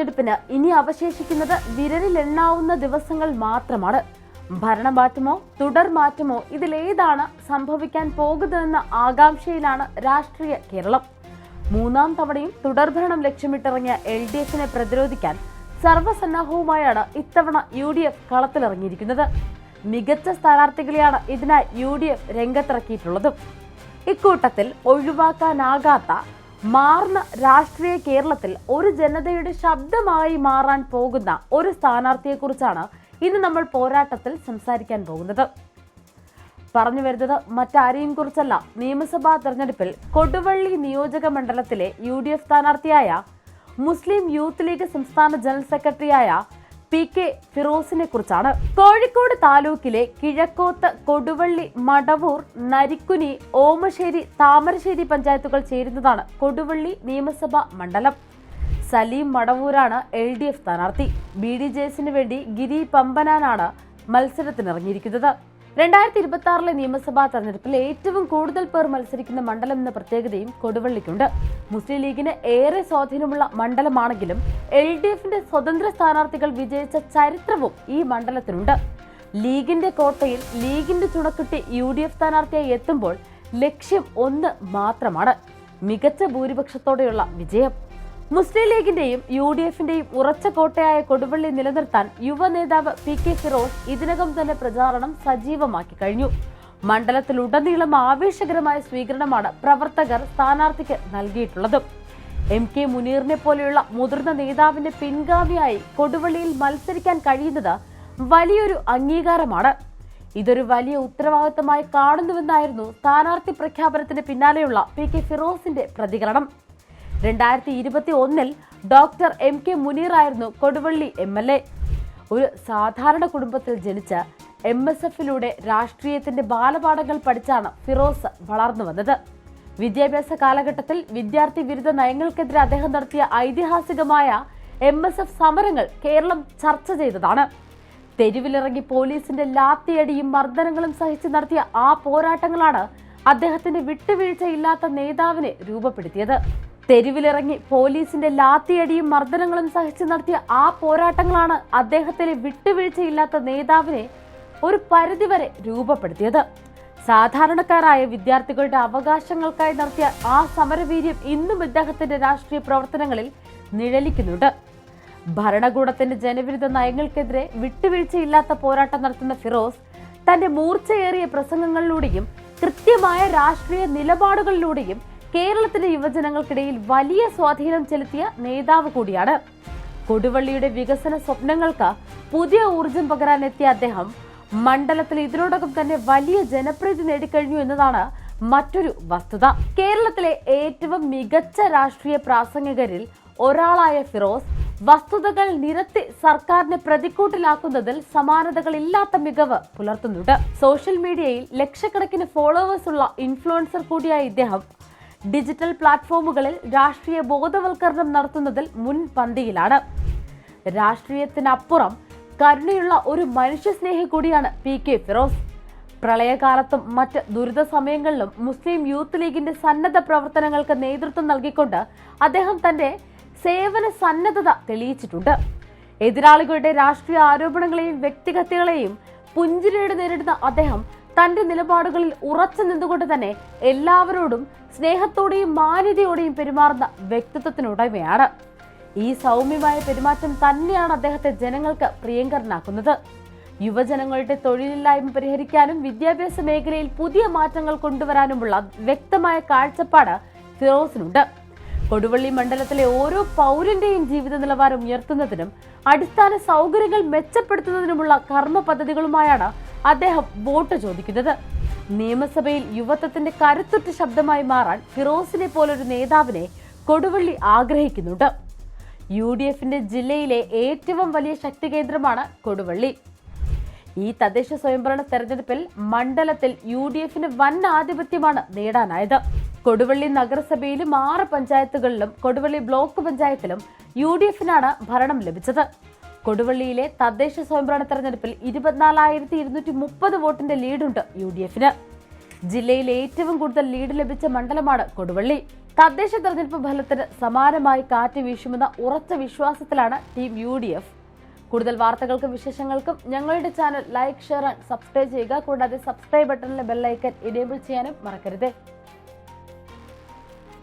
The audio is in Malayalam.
തെരഞ്ഞെടുപ്പിന് ഇനി അവശേഷിക്കുന്നത് വിരലിലെണ്ണാവുന്ന ദിവസങ്ങൾ മാത്രമാണ്. ഭരണമാറ്റമോ തുടർ മാറ്റമോ ഇതിലേതാണ് സംഭവിക്കാൻ പോകുന്നതെന്ന ആകാംക്ഷയിലാണ് രാഷ്ട്രീയ കേരളം. മൂന്നാം തവണയും തുടർഭരണം ലക്ഷ്യമിട്ടിറങ്ങിയ LDFനെ പ്രതിരോധിക്കാൻ സർവ്വസന്നാഹവുമായാണ് ഇത്തവണ UDF കളത്തിലിറങ്ങിയിരിക്കുന്നത്. മികച്ച സ്ഥാനാർത്ഥികളെയാണ് ഇതിനായി UDF രംഗത്തിറക്കിയിട്ടുള്ളതും. ഇക്കൂട്ടത്തിൽ ഒഴിവാക്കാനാകാത്ത മാറുന്ന രാഷ്ട്രീയ കേരളത്തിൽ ഒരു ജനതയുടെ ശബ്ദമായി മാറാൻ പോകുന്ന ഒരു സ്ഥാനാർത്ഥിയെക്കുറിച്ചാണ് ഇന്ന് നമ്മൾ പോരാട്ടത്തിൽ സംസാരിക്കാൻ പോകുന്നത്. പറഞ്ഞു വരുന്നത് മറ്റാരെയും കുറിച്ചല്ല. നിയമസഭാ തെരഞ്ഞെടുപ്പിൽ കൊടുവള്ളി നിയോജക മണ്ഡലത്തിലെ UDF സ്ഥാനാർത്ഥിയായ മുസ്ലിം യൂത്ത് ലീഗ് സംസ്ഥാന ജനറൽ സെക്രട്ടറിയായ PK ഫിറോസിനെ കുറിച്ചാണ്. കോഴിക്കോട് താലൂക്കിലെ കിഴക്കോത്ത്, കൊടുവള്ളി, മടവൂർ, നരിക്കുനി, ഓമശ്ശേരി, താമരശ്ശേരി പഞ്ചായത്തുകൾ ചേരുന്നതാണ് കൊടുവള്ളി നിയമസഭാ മണ്ഡലം. സലീം മടവൂരാണ് LDF സ്ഥാനാർത്ഥി. BDJSന് വേണ്ടി ഗിരി പമ്പനാനാണ് മത്സരത്തിനിറങ്ങിയിരിക്കുന്നത്. 2026 നിയമസഭാ തെരഞ്ഞെടുപ്പിൽ ഏറ്റവും കൂടുതൽ പേർ മത്സരിക്കുന്ന മണ്ഡലം എന്ന പ്രത്യേകതയും കൊടുവള്ളിക്കുണ്ട്. മുസ്ലിം ലീഗിന് ഏറെ സ്വാധീനമുള്ള മണ്ഡലമാണെങ്കിലും LDFന്റെ സ്വതന്ത്ര സ്ഥാനാർത്ഥികൾ വിജയിച്ച ചരിത്രവും ഈ മണ്ഡലത്തിനുണ്ട്. ലീഗിന്റെ കോട്ടയിൽ ലീഗിന്റെ ചുണക്കുട്ടി UDF സ്ഥാനാർത്ഥിയായി എത്തുമ്പോൾ ലക്ഷ്യം ഒന്ന് മാത്രമാണ്: മികച്ച ഭൂരിപക്ഷത്തോടെയുള്ള വിജയം. മുസ്ലിം ലീഗിന്റെയും UDFന്റെയും ഉറച്ച കോട്ടയായ കൊടുവള്ളി നിലനിർത്താൻ യുവ നേതാവ് PK ഫിറോസ് ഇതിനകം തന്നെ പ്രചാരണം സജീവമാക്കി കഴിഞ്ഞു. മണ്ഡലത്തിലുടനീളം ആവേശകരമായ സ്വീകരണമാണ് പ്രവർത്തകർ സ്ഥാനാർത്ഥിക്ക് നൽകിയിട്ടുള്ളതും. MK മുനീറിനെ പോലെയുള്ള മുതിർന്ന നേതാവിന്റെ പിൻഗാമിയായി കൊടുവള്ളിയിൽ മത്സരിക്കാൻ കഴിയുന്നത് വലിയൊരു അംഗീകാരമാണ്. ഇതൊരു വലിയ ഉത്തരവാദിത്തമായി കാണുന്നുവെന്നായിരുന്നു സ്ഥാനാർത്ഥി പ്രഖ്യാപനത്തിന് പിന്നാലെയുള്ള PK ഫിറോസിന്റെ പ്രതികരണം. 2021 ഡോക്ടർ MK മുനീർ ആയിരുന്നു കൊടുവള്ളി MLA. ഒരു സാധാരണ കുടുംബത്തിൽ ജനിച്ച് MSFലൂടെ രാഷ്ട്രീയത്തിന്റെ ബാലപാഠങ്ങൾ പഠിച്ചാണ് ഫിറോസ് വളർന്നു വന്നത്. വിദ്യാഭ്യാസ കാലഘട്ടത്തിൽ വിദ്യാർത്ഥി വിരുദ്ധ നയങ്ങൾക്കെതിരെ അദ്ദേഹം നടത്തിയ ഐതിഹാസികമായ MSF സമരങ്ങൾ കേരളം ചർച്ച ചെയ്തതാണ്. തെരുവിലിറങ്ങി പോലീസിന്റെ ലാത്തിയടിയും മർദ്ദനങ്ങളും സഹിച്ച് നടത്തിയ ആ പോരാട്ടങ്ങളാണ് അദ്ദേഹത്തിന്റെ വിട്ടുവീഴ്ചയില്ലാത്ത നേതാവിനെ രൂപപ്പെടുത്തിയത്. തെരുവിലിറങ്ങി പോലീസിന്റെ ലാത്തിയടിയും മർദ്ദനങ്ങളും സഹിച്ച് നടത്തിയ ആ പോരാട്ടങ്ങളാണ് അദ്ദേഹത്തിലെ വിട്ടുവീഴ്ചയില്ലാത്ത നേതാവിനെ ഒരു പരിധിവരെ രൂപപ്പെടുത്തിയത്. സാധാരണക്കാരായ വിദ്യാർത്ഥികളുടെ അവകാശങ്ങൾക്കായി നടത്തിയ ആ സമരവീര്യം ഇന്നും ഇദ്ദേഹത്തിന്റെ രാഷ്ട്രീയ പ്രവർത്തനങ്ങളിൽ നിഴലിക്കുന്നുണ്ട്. ഭരണകൂടത്തിന്റെ ജനവിരുദ്ധ നയങ്ങൾക്കെതിരെ വിട്ടുവീഴ്ചയില്ലാത്ത പോരാട്ടം നടത്തുന്ന ഫിറോസ് തന്റെ മൂർച്ചയേറിയ പ്രസംഗങ്ങളിലൂടെയും കൃത്യമായ രാഷ്ട്രീയ നിലപാടുകളിലൂടെയും കേരളത്തിലെ യുവജനങ്ങൾക്കിടയിൽ വലിയ സ്വാധീനം ചെലുത്തിയ നേതാവ് കൂടിയാണ്. കൊടുവള്ളിയുടെ വികസന സ്വപ്നങ്ങൾക്ക് പുതിയ ഊർജം പകരാനെത്തിയ അദ്ദേഹം മണ്ഡലത്തിൽ ഇതിനോടകം തന്നെ വലിയ ജനപ്രീതി നേടിക്കഴിഞ്ഞു എന്നതാണ് മറ്റൊരു വസ്തുത. കേരളത്തിലെ ഏറ്റവും മികച്ച രാഷ്ട്രീയ പ്രാസംഗികരിൽ ഒരാളായ ഫിറോസ് വസ്തുതകൾ നിരത്തി സർക്കാരിനെ പ്രതിക്കൂട്ടിലാക്കുന്നതിൽ സമാനതകളില്ലാത്ത മികവ് പുലർത്തുന്നുണ്ട്. സോഷ്യൽ മീഡിയയിൽ ലക്ഷക്കണക്കിന് ഫോളോവേഴ്സ് ഉള്ള ഇൻഫ്ലുവൻസർ കൂടിയായ ഇദ്ദേഹം ഡിജിറ്റൽ പ്ലാറ്റ്ഫോമുകളിൽ രാഷ്ട്രീയ ബോധവൽക്കരണം നടത്തുന്നതിൽ മുൻപന്തിയിലാണ്. രാഷ്ട്രീയത്തിനപ്പുറം കരുണയുള്ള ഒരു മനുഷ്യസ്നേഹി കൂടിയാണ് PK ഫിറോസ്. പ്രളയകാലത്തും മറ്റ് ദുരിത സമയങ്ങളിലും മുസ്ലിം യൂത്ത് ലീഗിന്റെ സന്നദ്ധ പ്രവർത്തനങ്ങൾക്ക് നേതൃത്വം നൽകിക്കൊണ്ട് അദ്ദേഹം തന്റെ സേവന സന്നദ്ധത തെളിയിച്ചിട്ടുണ്ട്. എതിരാളികളുടെ രാഷ്ട്രീയ ആരോപണങ്ങളെയും വ്യക്തിഹത്യകളെയും പുഞ്ചിരിയോടെ നേരിടുന്ന അദ്ദേഹം തന്റെ നിലപാടുകളിൽ ഉറച്ചു നിന്നുകൊണ്ട് തന്നെ എല്ലാവരോടും സ്നേഹത്തോടെയും മാന്യതയോടെയും പെരുമാറുന്ന വ്യക്തിത്വത്തിനുടമയാണ്. ഈ സൗമ്യമായ പെരുമാറ്റം തന്നെയാണ് അദ്ദേഹത്തെ ജനങ്ങൾക്ക് പ്രിയങ്കരനാക്കുന്നത്. യുവജനങ്ങളുടെ തൊഴിലില്ലായ്മ പരിഹരിക്കാനും വിദ്യാഭ്യാസ മേഖലയിൽ പുതിയ മാറ്റങ്ങൾ കൊണ്ടുവരാനുമുള്ള വ്യക്തമായ കാഴ്ചപ്പാട് ഫിറോസിനുണ്ട്. കൊടുവള്ളി മണ്ഡലത്തിലെ ഓരോ പൗരന്റെയും ജീവിത നിലവാരം ഉയർത്തുന്നതിനും അടിസ്ഥാന സൗകര്യങ്ങൾ മെച്ചപ്പെടുത്തുന്നതിനുമുള്ള കർമ്മ പദ്ധതികളുമായാണ് അദ്ദേഹം വോട്ട് ചോദിക്കുന്നത്. നിയമസഭയിൽ യുവത്വത്തിന്റെ കരുത്തുറ്റ ശബ്ദമായി മാറാൻ ഫിറോസിനെ പോലൊരു നേതാവിനെ കൊടുവള്ളി ആഗ്രഹിക്കുന്നുണ്ട്. UDFന്റെ ജില്ലയിലെ ഏറ്റവും വലിയ ശക്തി കേന്ദ്രമാണ് കൊടുവള്ളി. ഈ തദ്ദേശ സ്വയംഭരണ തെരഞ്ഞെടുപ്പിൽ മണ്ഡലത്തിൽ UDFന് വൻ ആധിപത്യമാണ് നേടാനായത്. കൊടുവള്ളി നഗരസഭയിലും 6 പഞ്ചായത്തുകളിലും കൊടുവള്ളി ബ്ലോക്ക് പഞ്ചായത്തിലും UDFനാണ് ഭരണം ലഭിച്ചത്. കൊടുവള്ളിയിലെ തദ്ദേശ സ്വയംഭരണ തെരഞ്ഞെടുപ്പിൽ 24,230 വോട്ടിന്റെ ലീഡുണ്ട് UDFന്. ജില്ലയിൽ ഏറ്റവും കൂടുതൽ ലീഡ് ലഭിച്ച മണ്ഡലമാണ് കൊടുവള്ളി. തദ്ദേശ തെരഞ്ഞെടുപ്പ് ഫലത്തിന് സമാനമായി കാറ്റ് വീശുമെന്ന ഉറച്ച വിശ്വാസത്തിലാണ് ടീം UDF. കൂടുതൽ വാർത്തകൾക്കും വിശേഷങ്ങൾക്കും ഞങ്ങളുടെ channel like, share and subscribe ചെയ്യുക. കൂടാതെ സബ്സ്ക്രൈബ് ബട്ടണിലെ ബെൽ ഐക്കൺ എനേബിൾ ചെയ്യാനും മറക്കരുത്.